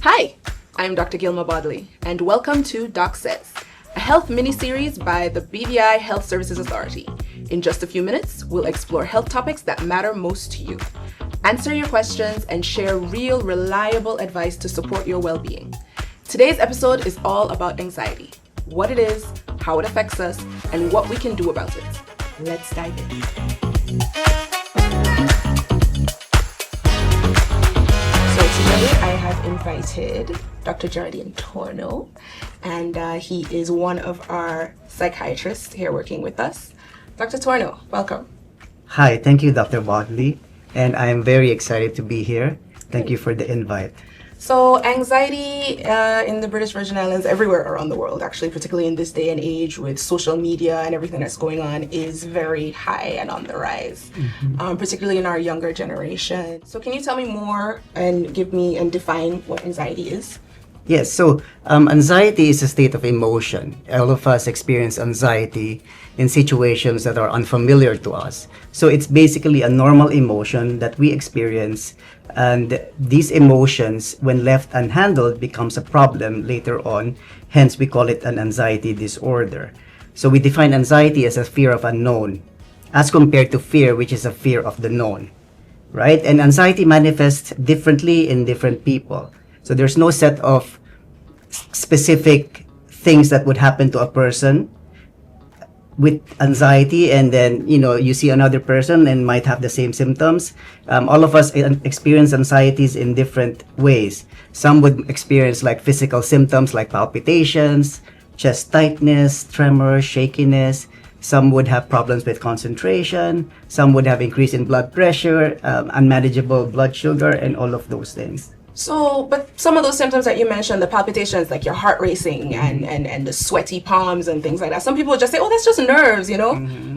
Hi, I'm Dr. Gilma Bodley, and welcome to Doc Says, a health mini-series by the BVI Health Services Authority. In just a few minutes, we'll explore health topics that matter most to you, answer your questions, and share real, reliable advice to support your well-being. Today's episode is all about anxiety, what it is, how it affects us, and what we can do about it. Let's dive in. So today I have invited Dr. Jardine Torno, and he is one of our psychiatrists here working with us. Dr. Torno, welcome. Hi, thank you, Dr. Bodley, and I am very excited to be here. Thank you for the invite. So anxiety in the British Virgin Islands, everywhere around the world, actually, particularly in this day and age with social media and everything that's going on, is very high and on the rise, particularly in our younger generation. So can you tell me more and give me and define what anxiety is? Yes, so anxiety is a state of emotion. All of us experience anxiety in situations that are unfamiliar to us. So it's basically a normal emotion that we experience, and these emotions, when left unhandled, becomes a problem later on. Hence, we call it an anxiety disorder. So we define anxiety as a fear of unknown, as compared to fear, which is a fear of the known, right? And anxiety manifests differently in different people. So there's no set of specific things that would happen to a person with anxiety, and then you see another person and might have the same symptoms. All of us experience anxieties in different ways. Some would experience like physical symptoms like palpitations, chest tightness, tremor, shakiness. Some would have problems with concentration. Some would have increase in blood pressure, unmanageable blood sugar, and all of those things. So, but some of those symptoms that you mentioned, the palpitations, like your heart racing and the sweaty palms and things like that. Some people just say, oh, that's just nerves,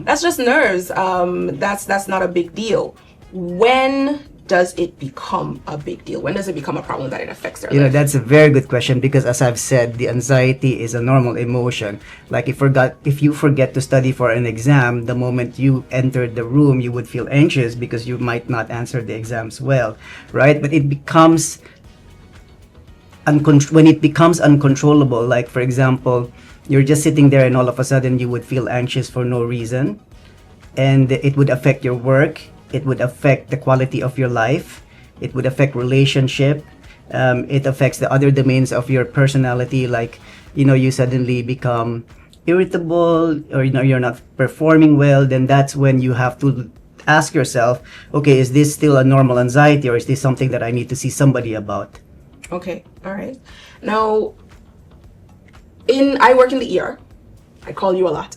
That's just nerves. That's not a big deal. When does it become a big deal? When does it become a problem that it affects their life? That's a very good question, because as I've said, the anxiety is a normal emotion. Like if you forget to study for an exam, the moment you entered the room, you would feel anxious because you might not answer the exams well, right? But it becomes when it becomes uncontrollable, like for example, you're just sitting there and all of a sudden you would feel anxious for no reason, and it would affect your work. It would affect the quality of your life. It would affect relationship. It affects the other domains of your personality, like you suddenly become irritable, or you're not performing well. Then that's when you have to ask yourself, okay, is this still a normal anxiety, or is this something that I need to see somebody about? Okay, all right. Now, I work in the ER. I call you a lot.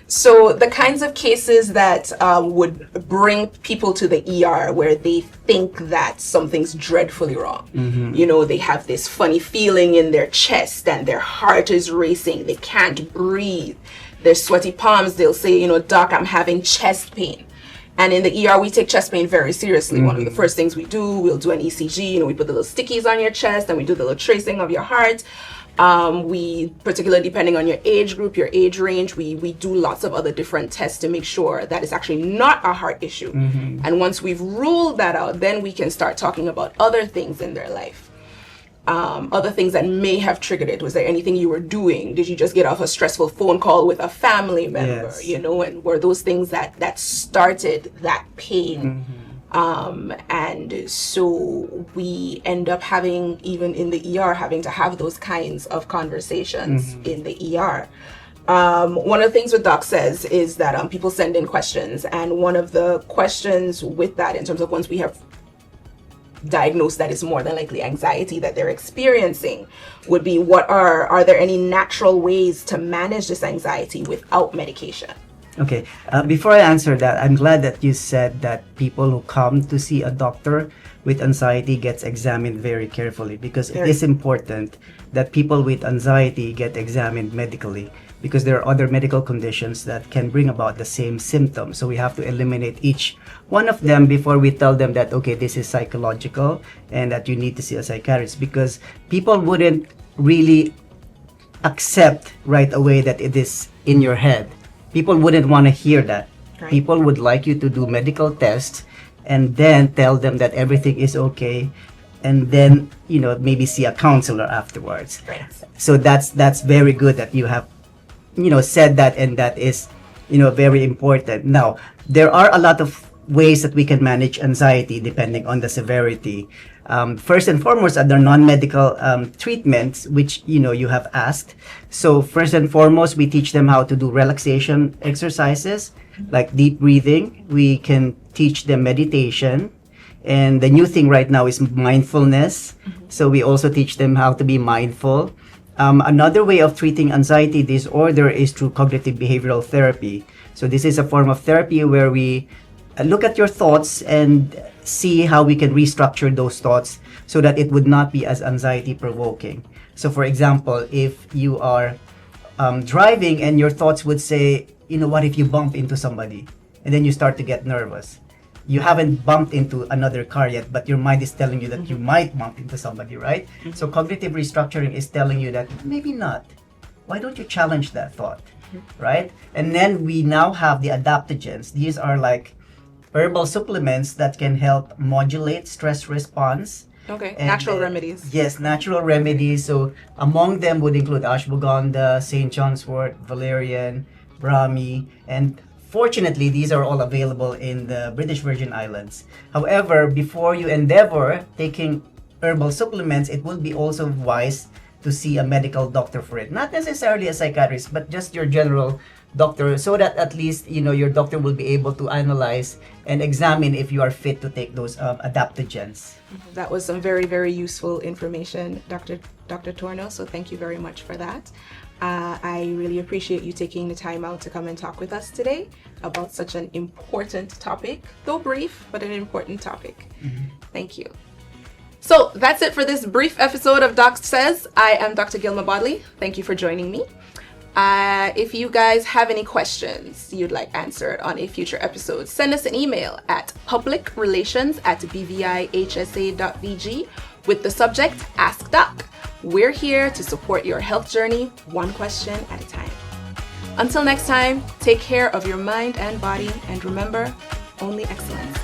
So the kinds of cases that would bring people to the ER where they think that something's dreadfully wrong. They have this funny feeling in their chest and their heart is racing. They can't breathe. Their sweaty palms, they'll say, doc, I'm having chest pain. And in the ER, we take chest pain very seriously. One of the first things we do, we'll do an ECG. We put the little stickies on your chest, and we do the little tracing of your heart. We, particularly depending on your age group, your age range, we do lots of other different tests to make sure that it's actually not a heart issue. And once we've ruled that out, then we can start talking about other things in their life. Other things that may have triggered it. Was there anything you were doing? Did you just get off a stressful phone call with a family member? Yes. And were those things that started that pain? And so we end up having, even in the ER, having to have those kinds of conversations in the ER. One of the things with Doc Says is that people send in questions, and one of the questions with that, in terms of once we have diagnosed that it's more than likely anxiety that they're experiencing, would be are there any natural ways to manage this anxiety without medication? Okay, before I answer that, I'm glad that you said that people who come to see a doctor with anxiety gets examined very carefully, because it is important that people with anxiety get examined medically, because there are other medical conditions that can bring about the same symptoms. So we have to eliminate each one of them before we tell them that, okay, this is psychological and that you need to see a psychiatrist, because people wouldn't really accept right away that it is in your head. People wouldn't want to hear that. Right. People would like you to do medical tests and then tell them that everything is okay and then, maybe see a counselor afterwards. Right. So that's very good that you have, said that, and that is, very important. Now, there are a lot of ways that we can manage anxiety depending on the severity. First and foremost are the non-medical treatments, which you have asked. So first and foremost, we teach them how to do relaxation exercises like deep breathing. We can teach them meditation, and the new thing right now is mindfulness. So we also teach them how to be mindful. Another way of treating anxiety disorder is through cognitive behavioral therapy. So this is a form of therapy where we look at your thoughts and see how we can restructure those thoughts so that it would not be as anxiety provoking. So for example, if you are driving and your thoughts would say, what if you bump into somebody? And then you start to get nervous. You haven't bumped into another car yet, but your mind is telling you that you might bump into somebody, right? So cognitive restructuring is telling you that maybe not. Why don't you challenge that thought, right? And then we now have the adaptogens. These are like herbal supplements that can help modulate stress response. Okay, natural remedies. Yes, natural remedies. So among them would include ashwagandha, St. John's wort, valerian, brahmi, and fortunately, these are all available in the British Virgin Islands. However, before you endeavor taking herbal supplements, it would be also wise to see a medical doctor for it. Not necessarily a psychiatrist, but just your general doctor, so that at least your doctor will be able to analyze and examine if you are fit to take those adaptogens. That was some very, very useful information, Dr. Torno, so thank you very much for that. I really appreciate you taking the time out to come and talk with us today about such an important topic, though brief, but an important topic. Thank you. So that's it for this brief episode of Doc Says. I am Dr. Gilma Bodley. Thank you for joining me. If you guys have any questions you'd like answered on a future episode, send us an email at publicrelations@bvihsa.vg with the subject Ask Doc. We're here to support your health journey, one question at a time. Until next time, take care of your mind and body, and remember, only excellence.